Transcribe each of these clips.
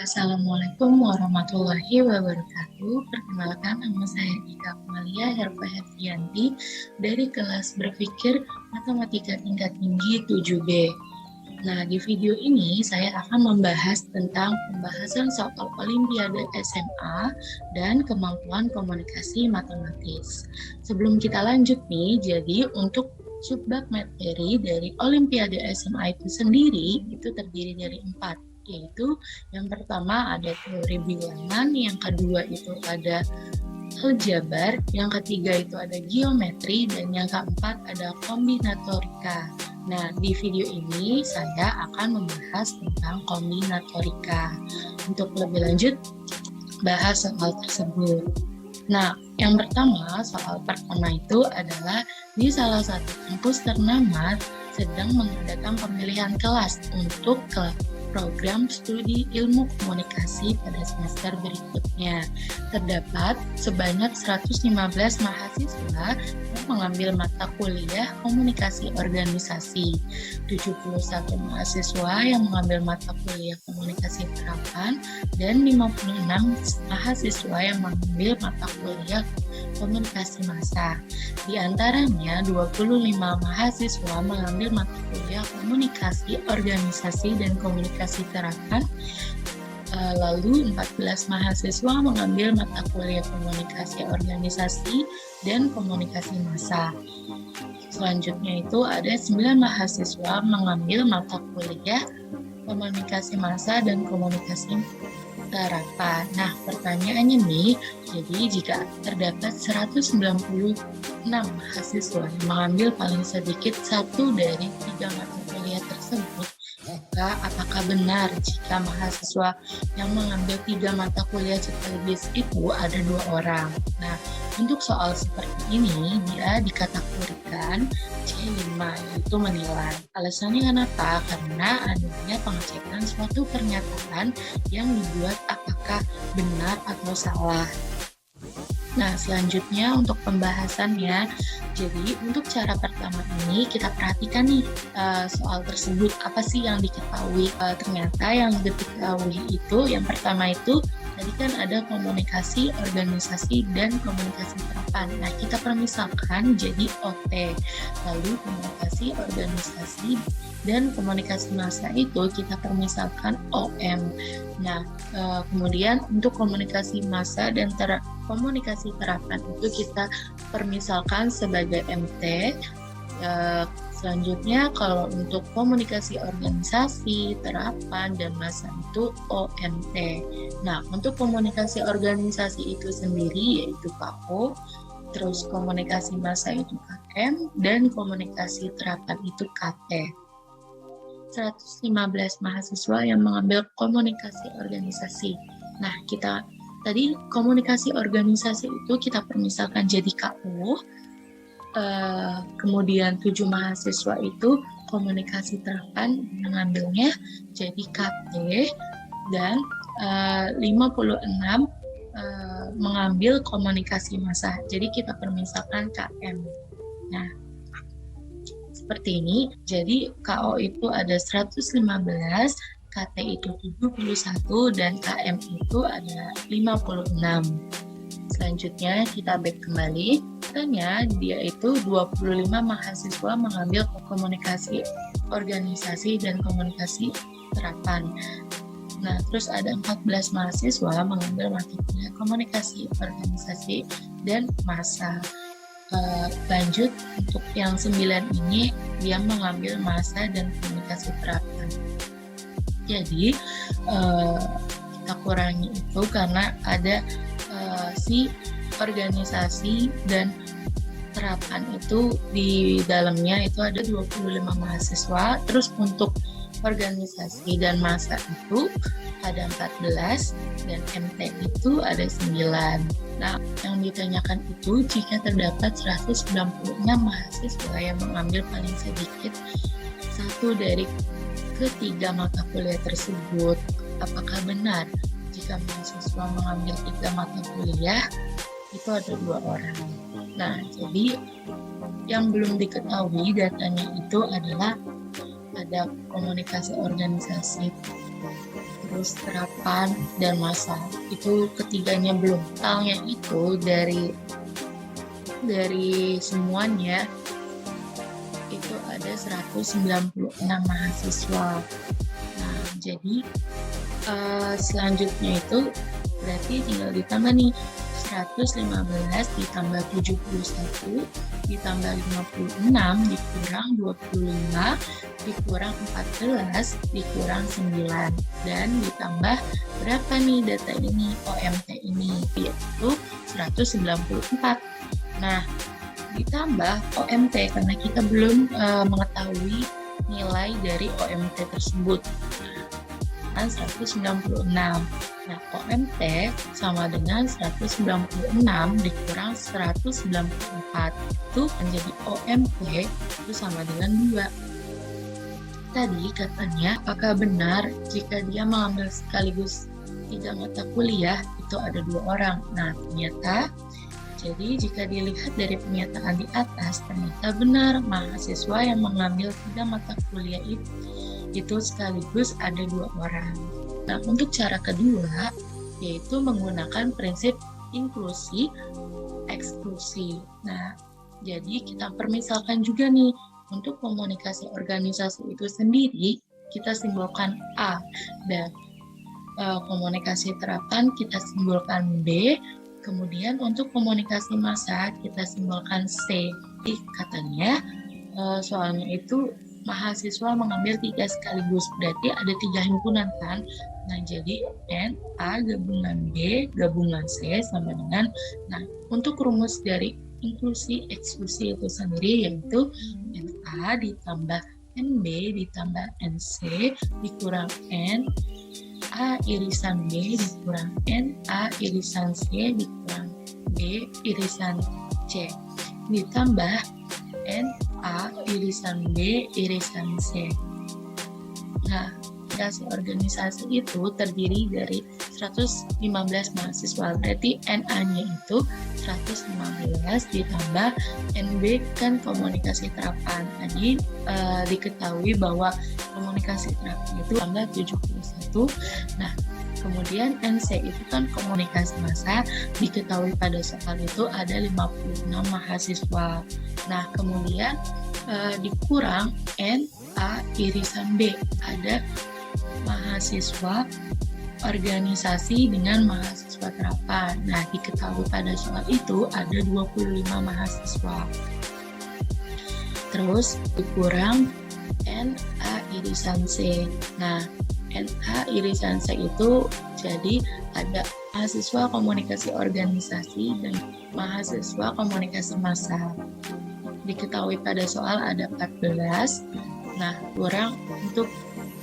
Assalamualaikum warahmatullahi wabarakatuh. Perkenalkan, nama saya Ika Amalia Herfa Heftianti dari kelas berpikir Matematika tingkat tinggi 7B. Nah, di video ini saya akan membahas tentang pembahasan soal Olimpiade SMA dan kemampuan komunikasi matematis. Sebelum kita lanjut nih, jadi untuk subbab materi dari Olimpiade SMA itu sendiri itu terdiri dari 4, yaitu yang pertama ada teori bilangan, yang kedua itu ada aljabar, yang ketiga itu ada geometri, dan yang keempat ada kombinatorika. Nah, di video ini saya akan membahas tentang kombinatorika. Untuk lebih lanjut, bahas soal tersebut. Nah, yang pertama, soal pertama itu adalah di salah satu kampus ternama sedang mengadakan pemilihan kelas untuk program studi ilmu komunikasi pada semester berikutnya. Terdapat sebanyak 115 mahasiswa yang mengambil mata kuliah komunikasi organisasi, 71 mahasiswa yang mengambil mata kuliah komunikasi terapan, dan 56 mahasiswa yang mengambil mata kuliah komunikasi massa. Di antaranya 25 mahasiswa mengambil mata kuliah komunikasi organisasi dan komunikasi terapan, lalu 14 mahasiswa mengambil mata kuliah komunikasi organisasi dan komunikasi massa. Selanjutnya itu ada 9 mahasiswa mengambil mata kuliah komunikasi massa dan komunikasi terapan. Nah, pertanyaannya nih, jadi jika terdapat 196 mahasiswa yang mengambil paling sedikit satu dari 3 mata kuliah tersebut, maka apakah benar jika mahasiswa yang mengambil 3 mata kuliah sekaligus itu ada 2 orang? Nah, untuk soal seperti ini, dia dikategorikan C5, yaitu menilai. Alasannya kenapa? Karena adanya pengecekan suatu pernyataan yang dibuat apakah benar atau salah. Nah, selanjutnya untuk pembahasannya, jadi untuk cara pertama ini kita perhatikan nih soal tersebut, apa sih yang diketahui. Ternyata yang diketahui itu, yang pertama itu tadi kan ada komunikasi organisasi dan komunikasi terapan. Nah, kita permisalkan jadi OT, lalu komunikasi organisasi dan komunikasi massa itu kita permisalkan OM. Nah, kemudian untuk komunikasi massa dan komunikasi terapan itu kita permisalkan sebagai MT. Selanjutnya kalau untuk komunikasi organisasi, terapan, dan massa itu OMT. Nah, untuk komunikasi organisasi itu sendiri yaitu KO, terus komunikasi massa itu KM, dan komunikasi terapan itu KT. 115 mahasiswa yang mengambil komunikasi organisasi. Nah, kita tadi komunikasi organisasi itu kita permisalkan jadi KO, kemudian 7 mahasiswa itu komunikasi terapan mengambilnya jadi KT, dan 56 mengambil komunikasi massa. Jadi kita permisalkan KM. Nah, seperti ini. Jadi KO itu ada 115, KT itu 71, dan KM itu ada 56. Selanjutnya kita back kembali. Katanya dia itu 25 mahasiswa mengambil komunikasi organisasi dan komunikasi terapan. Nah, terus ada 14 mahasiswa mengambil mata kuliah komunikasi organisasi dan massa. Lanjut untuk yang 9 ini dia mengambil massa dan komunikasi terapan. Jadi kita kurangi itu karena ada si organisasi dan terapan itu di dalamnya itu ada 25 mahasiswa. Terus untuk organisasi dan massa itu ada 14, dan MT itu ada 9. Nah, yang ditanyakan itu jika terdapat 196 mahasiswa yang mengambil paling sedikit satu dari ketiga mata kuliah tersebut, apakah benar jika mahasiswa mengambil 3 mata kuliah itu ada 2 orang. Nah, jadi yang belum diketahui datanya itu adalah ada komunikasi organisasi terus terapan dan masa. Itu ketiganya belum. Totalnya itu dari semuanya itu ada 196 mahasiswa. Nah, jadi selanjutnya itu berarti tinggal ditambah nih 115 ditambah 71 ditambah 56 dikurang 25 dikurang 14 dikurang 9 dan ditambah berapa nih data ini OMT ini yaitu 194. Nah, ditambah OMT karena kita belum mengetahui nilai dari OMT tersebut. 196. Nah, OMT sama dengan 196 dikurang 194. Itu menjadi OMT itu sama dengan 2. Tadi katanya, apakah benar jika dia mengambil sekaligus 3 mata kuliah, itu ada 2 orang? Nah, ternyata, jadi jika dilihat dari pernyataan di atas, ternyata benar mahasiswa yang mengambil 3 mata kuliah itu sekaligus ada 2 orang. Nah, untuk cara kedua, yaitu menggunakan prinsip inklusi, eksklusi. Nah, jadi kita permisalkan juga nih, untuk komunikasi organisasi itu sendiri, kita simbolkan A, dan komunikasi terapan kita simbolkan B, kemudian untuk komunikasi massa kita simbolkan C. Jadi katanya, soalnya itu mahasiswa mengambil 3 sekaligus, berarti ada 3 himpunan kan? Nah, jadi N, A gabungan B gabungan C sama dengan, nah untuk rumus dari inklusi eksklusi itu sendiri yaitu NA ditambah NB ditambah NC dikurang N A irisan B dikurang NA irisan C dikurang B irisan C ditambah NA irisan B irisan C. Nah, organisasi itu terdiri dari 115 mahasiswa, berarti NA-nya itu 115 ditambah NB kan komunikasi terapan. Tadi diketahui bahwa komunikasi terapan itu tambah 71. Nah, kemudian NC itu kan komunikasi massa, diketahui pada soal itu ada 56 mahasiswa. Nah, kemudian dikurang NA irisan B, ada mahasiswa organisasi dengan mahasiswa terapan. Nah, diketahui pada soal itu ada 25 mahasiswa. Terus dikurang NA irisan C. Nah, NA irisan C itu jadi ada mahasiswa komunikasi organisasi dan mahasiswa komunikasi massa. Diketahui pada soal ada 14. Nah, kurang untuk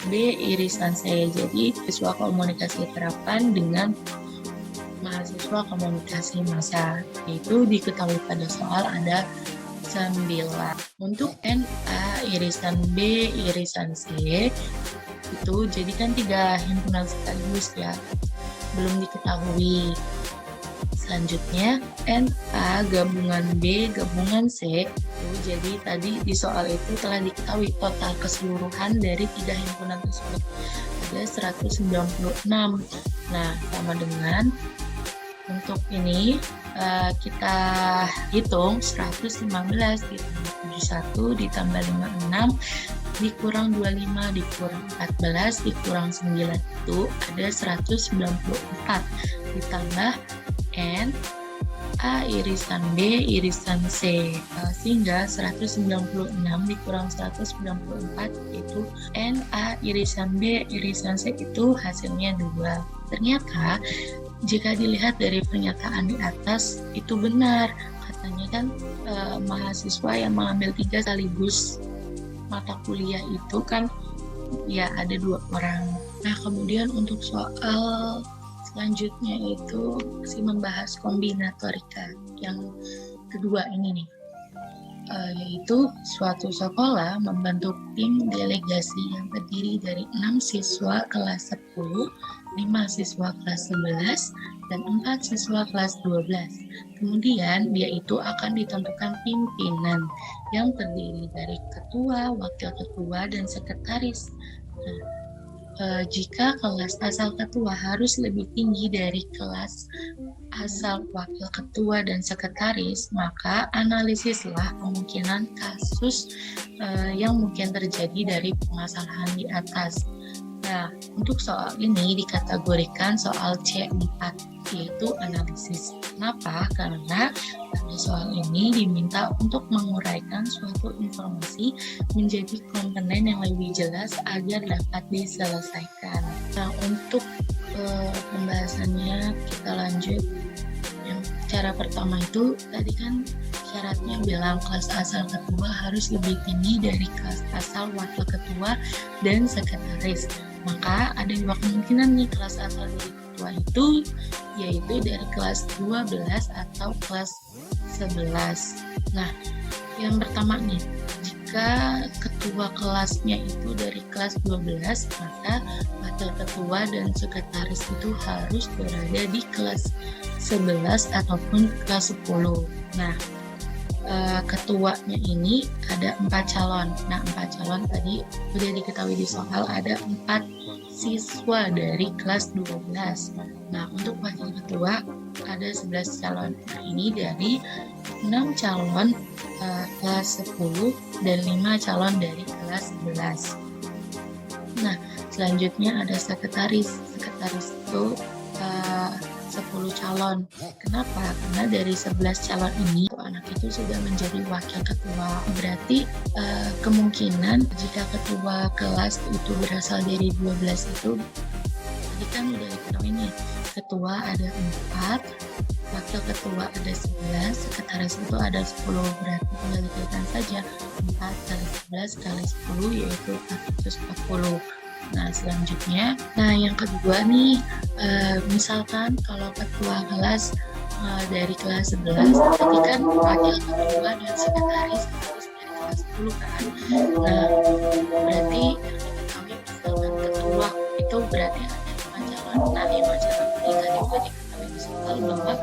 B irisan C, jadi siswa komunikasi terapan dengan mahasiswa komunikasi massa, itu diketahui pada soal ada 9. Untuk NA irisan B irisan C itu jadikan 3 himpunan sekaligus ya, belum diketahui. Selanjutnya NA gabungan B gabungan C itu jadi tadi di soal itu telah diketahui total keseluruhan dari 3 himpunan tersebut ada 196. Nah, sama dengan untuk ini kita hitung 115 ditambah 71 ditambah 56 dikurang 25 dikurang 14 dikurang 9 itu ada 194 ditambah N A irisan B irisan C sehingga 196 dikurang 194 itu N A irisan B irisan C itu hasilnya 2. Ternyata jika dilihat dari pernyataan di atas itu benar, katanya kan mahasiswa yang mengambil 3 sekaligus mata kuliah itu kan ya ada 2 orang. Nah, kemudian untuk soal selanjutnya itu masih membahas kombinatorika yang kedua ini nih, yaitu suatu sekolah membentuk tim delegasi yang terdiri dari 6 siswa kelas 10, 5 siswa kelas 11, dan 4 siswa kelas 12. Kemudian dia itu akan ditentukan pimpinan yang terdiri dari ketua, wakil ketua, dan sekretaris. Nah, jika kelas asal ketua harus lebih tinggi dari kelas asal wakil ketua dan sekretaris, maka analisislah kemungkinan kasus yang mungkin terjadi dari permasalahan di atas. Nah, untuk soal ini dikategorikan soal C4, yaitu analisis. Kenapa? Karena pada soal ini diminta untuk menguraikan suatu informasi menjadi komponen yang lebih jelas agar dapat diselesaikan. Nah, untuk pembahasannya kita lanjut. Yang cara pertama itu tadi kan syaratnya bilang kelas asal ketua harus lebih tinggi dari kelas asal wakil ketua dan sekretaris. Maka ada dua kemungkinan nih kelas asal dari ketua itu, yaitu dari kelas 12 atau kelas 11. Nah, yang pertama nih, jika ketua kelasnya itu dari kelas 12, maka wakil ketua dan sekretaris itu harus berada di kelas 11 ataupun kelas 10. Nah, ketuanya ini ada 4 calon. Nah, 4 calon tadi sudah diketahui di soal, ada 4 siswa dari kelas 12. Nah, untuk wakil ketua ada 11 calon. Nah, ini dari 6 calon kelas 10 dan 5 calon dari kelas 11. Nah, selanjutnya ada sekretaris. Sekretaris itu 10 calon. Kenapa? Karena dari 11 calon ini anak itu sudah menjadi wakil ketua. Berarti kemungkinan jika ketua kelas itu berasal dari 12 itu, tadi kan udah diketahui nih, ketua ada 4, wakil ketua ada 11, sekretaris itu ada 10. Berarti tinggal dikalikan saja 4 kali 11 kali 10 yaitu 440. Nah, selanjutnya, yang kedua nih, misalkan kalau ketua kelas dari kelas 11, berarti kan wakil ketua dan sekretaris harus dari kelas 10 kan. Nah, berarti kami misalkan ketua itu berarti ada 5 calon. Nah, 5 calon ini tadi juga diketahui di soal bahwa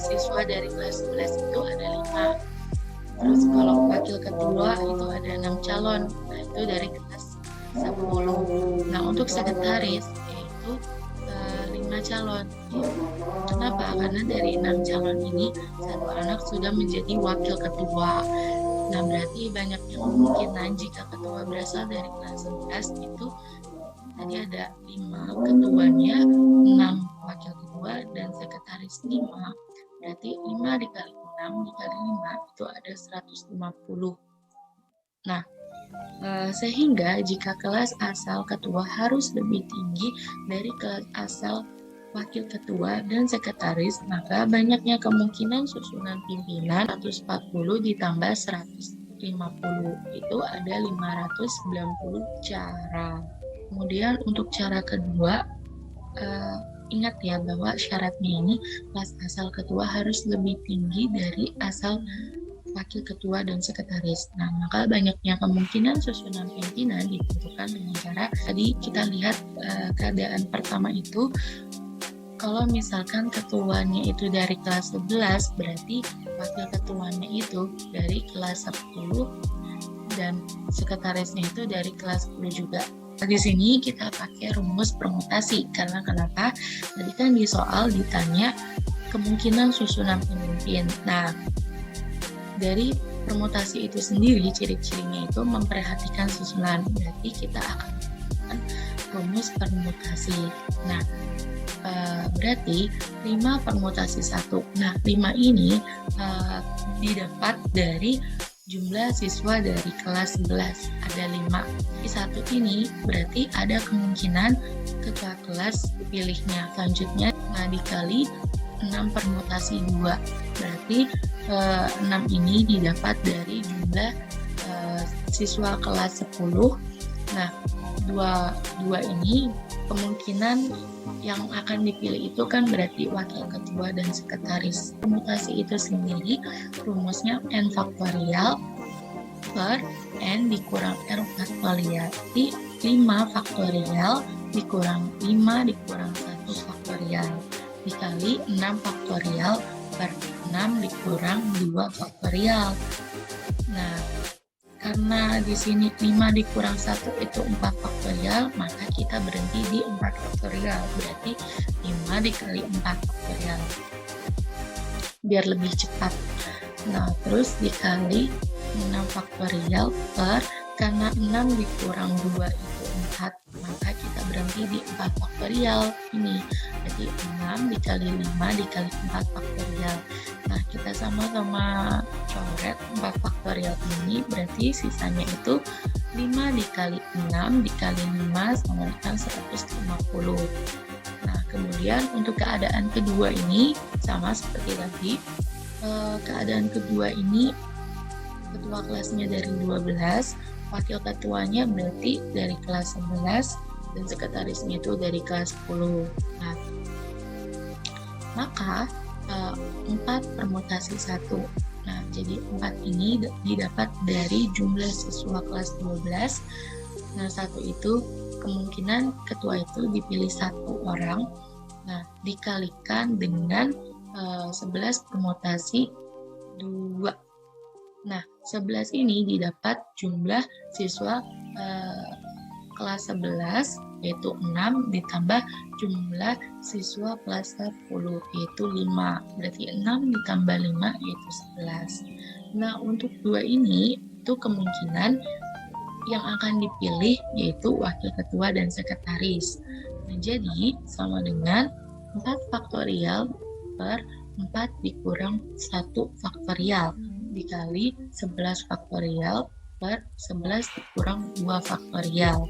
siswa dari kelas 11 itu ada 5. Terus kalau wakil ketua itu ada 6 calon. Nah, itu dari kelas 10. Nah, untuk sekretaris yaitu 5 calon. Kenapa? Karena dari 6 calon ini satu anak sudah menjadi wakil ketua. Nah, berarti banyaknya kemungkinan jika ketua berasal dari kelas 11 itu tadi ada 5 ketuanya, 6 wakil ketua dan sekretaris 5. Berarti 5 dikali 6 dikali 5 itu ada 150. Nah, sehingga jika kelas asal ketua harus lebih tinggi dari kelas asal wakil ketua dan sekretaris, maka banyaknya kemungkinan susunan pimpinan 140 ditambah 150, itu ada 590 cara. Kemudian untuk cara kedua, ingat ya bahwa syaratnya ini kelas asal ketua harus lebih tinggi dari asal wakil ketua dan sekretaris. Nah, maka banyaknya kemungkinan susunan pimpinan ditentukan dengan cara tadi kita lihat keadaan pertama itu, kalau misalkan ketuanya itu dari kelas 11, berarti wakil ketuanya itu dari kelas 10 dan sekretarisnya itu dari kelas 10 juga. Di sini kita pakai rumus permutasi karena kenapa? Tadi kan di soal ditanya kemungkinan susunan pemimpin. Nah, dari permutasi itu sendiri, ciri-cirinya itu memperhatikan susunan. Berarti kita akan menggunakan rumus permutasi. Nah, berarti 5 permutasi 1. Nah, 5 ini didapat dari jumlah siswa dari kelas 11. Ada 5. Di 1 ini berarti ada kemungkinan ketua kelas dipilihnya. Selanjutnya, dikali 6 permutasi 2. Berarti 6 ini didapat dari jumlah siswa kelas 10. Nah, dua ini kemungkinan yang akan dipilih itu kan berarti wakil ketua dan sekretaris. Permutasi itu sendiri rumusnya n faktorial per n dikurang r faktorial. Jadi 5 faktorial dikurang 5 dikurang 1 faktorial dikali 6 faktorial per 6 dikurang 2 faktorial. Nah, karena di sini 5 dikurang 1 itu 4 faktorial, maka kita berhenti di 4 faktorial. Berarti 5 dikali 4 faktorial. Biar lebih cepat. Nah, terus dikali 6 faktorial per, karena 6 dikurang 2 itu 4, maka kita berhenti di 4 faktorial ini. Jadi 6 dikali 5 dikali 4 faktorial. Nah, kita sama-sama coret 4 faktorial ini, berarti sisanya itu 5 dikali 6 dikali 5 sama dengan 150. Nah, kemudian untuk keadaan kedua ini sama seperti tadi. Keadaan kedua ini ketua kelasnya dari 12, wakil ketuanya berarti dari kelas 11, dan sekretarisnya itu dari kelas 10. Nah, maka 4 permutasi 1. Nah, jadi 4 ini didapat dari jumlah siswa kelas 12. Nah, 1 itu kemungkinan ketua itu dipilih 1 orang. Nah, dikalikan dengan 11 permutasi 2. Nah, 11 ini didapat jumlah siswa kelas 11 yaitu 6 ditambah jumlah siswa kelas 10 yaitu 5. Berarti 6 ditambah 5 yaitu 11. Nah, untuk 2 ini itu kemungkinan yang akan dipilih yaitu wakil ketua dan sekretaris. Nah, jadi sama dengan 4 faktorial per 4 dikurang 1 faktorial dikali 11 faktorial per 11 dikurang 2 faktorial.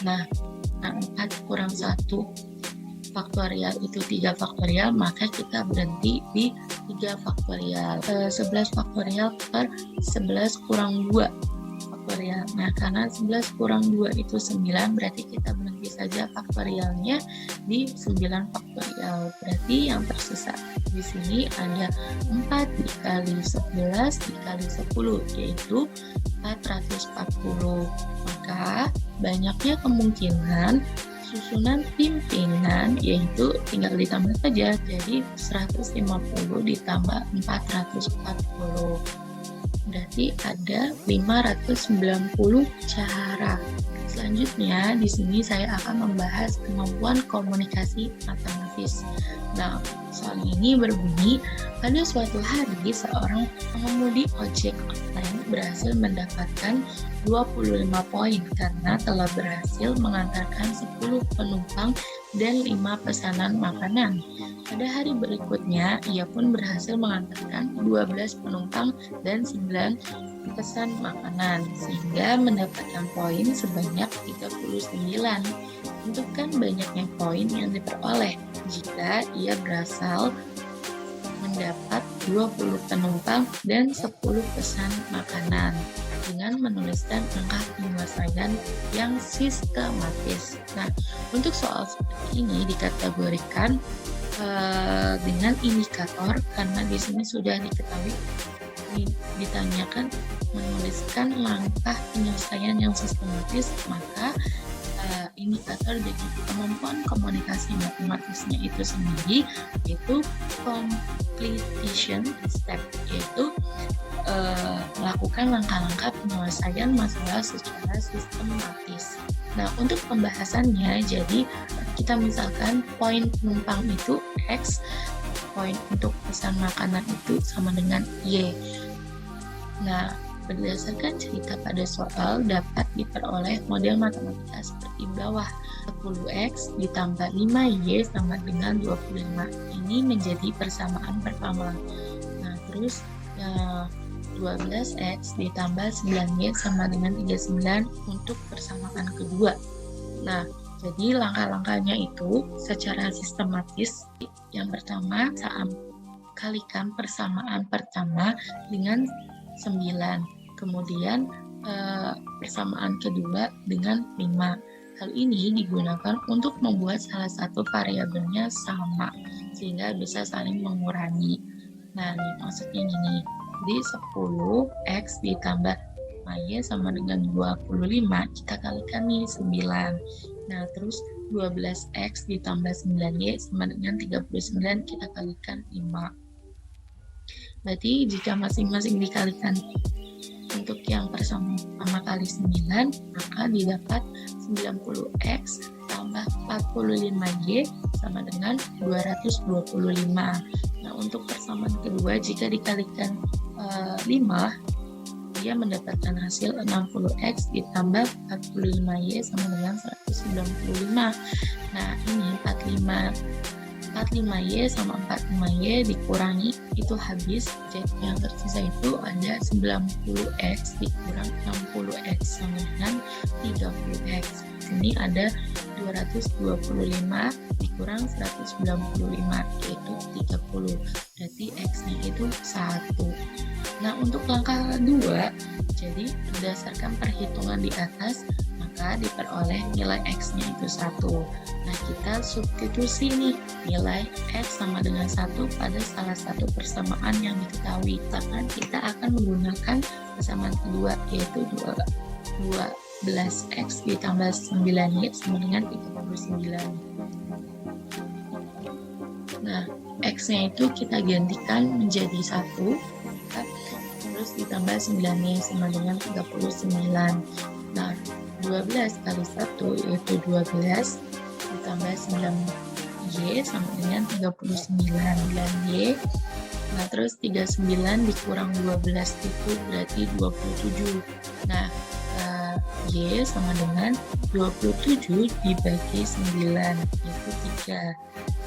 Nah, 4 kurang 1 faktorial itu 3 faktorial, maka kita berhenti di 3 faktorial. 11 faktorial per 11 kurang 2 faktorial. Nah, karena 11 kurang 2 itu 9, berarti kita berhenti saja faktorialnya di 9 faktorial. Berarti yang tersisa di sini ada 4 dikali 11 dikali 10, yaitu 440. Maka banyaknya kemungkinan susunan pimpinan yaitu tinggal ditambah saja, jadi 150 ditambah 440. Berarti ada 590 cara. Selanjutnya di sini saya akan membahas kemampuan komunikasi matematis. Nah, soal ini berbunyi, pada suatu hari seorang pengemudi ojek online berhasil mendapatkan 25 poin karena telah berhasil mengantarkan 10 penumpang dan 5 pesanan makanan. Pada hari berikutnya, ia pun berhasil mengantarkan 12 penumpang dan 9 pesan makanan, sehingga mendapatkan poin sebanyak 39. Tentukan banyaknya poin yang diperoleh jika ia berhasil mendapat 20 penumpang dan 10 pesan makanan dengan menuliskan angka penyelesaian yang sistematis. Nah, untuk soal seperti ini dikategorikan dengan indikator karena di sini sudah diketahui ditanyakan menuliskan langkah penyelesaian yang sistematis, maka indikator dari kemampuan komunikasi matematisnya itu sendiri yaitu completion step, yaitu melakukan langkah-langkah penyelesaian masalah secara sistematis. Nah, untuk pembahasannya, jadi kita misalkan poin penumpang itu X, poin untuk pesan makanan itu sama dengan Y. Nah, berdasarkan cerita pada soal dapat diperoleh model matematika seperti bawah. 10x ditambah 5y sama dengan 25. Ini menjadi persamaan pertama. Nah, terus 12x ditambah 9y sama dengan 39 untuk persamaan kedua. Nah, jadi langkah-langkahnya itu secara sistematis. Yang pertama, kalikan persamaan pertama dengan 9. Kemudian persamaan kedua dengan 5. Hal ini digunakan untuk membuat salah satu variabelnya sama sehingga bisa saling mengurangi. Nah, maksudnya gini. Jadi 10x ditambah 5y sama dengan 25, kita kalikan nih 9. Nah, terus 12x ditambah 9y sama dengan 39, kita kalikan 5. Berarti jika masing-masing dikalikan untuk yang pertama kali 9, maka didapat 90X tambah 45Y sama dengan 225. Nah, untuk persamaan kedua, jika dikalikan 5, dia mendapatkan hasil 60X ditambah 45Y sama dengan 195. Nah, ini 45Y sama 45Y dikurangi itu habis, jadi yang tersisa itu ada 90X dikurang 60X sama dengan 30X. Sini ada 225 dikurang 195 yaitu 30, berarti X-nya itu 1. Nah, untuk langkah 2, jadi berdasarkan perhitungan di atas, maka diperoleh nilai X-nya itu 1. Nah, kita substitusi nih nilai X sama dengan 1 pada salah satu persamaan yang diketahui, karena kita akan menggunakan persamaan kedua, yaitu 12X ditambah 9Y sama dengan 39. Nah, X-nya itu kita gantikan menjadi 1, terus ditambah 9Y sama dengan 39. Nah, 12 kali 1 yaitu 12 ditambah 9Y sama dengan 39Y. Nah, terus 39 dikurang 12 itu berarti 27. Nah, Y sama dengan 27 dibagi 9 itu 3.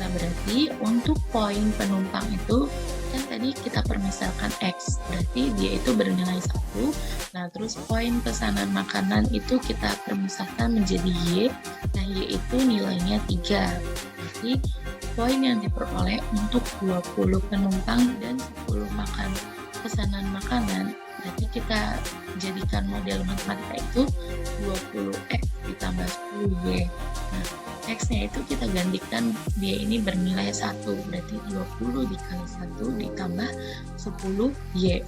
Nah, berarti untuk poin penumpang itu kan tadi kita permisalkan X, berarti dia itu bernilai 1. Nah, terus poin pesanan makanan itu kita permisalkan menjadi Y. Nah, Y itu nilainya 3. Berarti poin yang diperoleh untuk 20 penumpang dan 10 pesanan makanan, berarti kita jadikan model matematika itu 20X ditambah 10Y. Nah, X-nya itu kita gantikan, dia ini bernilai 1, berarti 20 dikali 1 ditambah 10Y.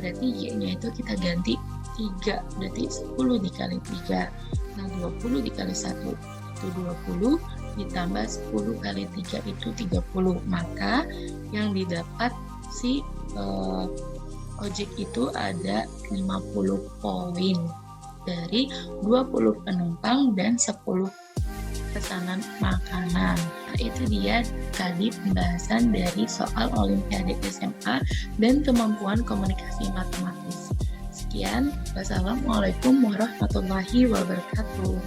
Berarti Y-nya itu kita ganti 3, berarti 10 dikali 3. Nah, 20 dikali 1 itu 20, ditambah 10 kali 3 itu 30. Maka yang didapat si ojek itu ada 50 poin dari 20 penumpang dan 10 pesanan makanan. Nah, itu dia tadi pembahasan dari soal Olimpiade SMA dan kemampuan komunikasi matematis. Sekian, wassalamualaikum warahmatullahi wabarakatuh.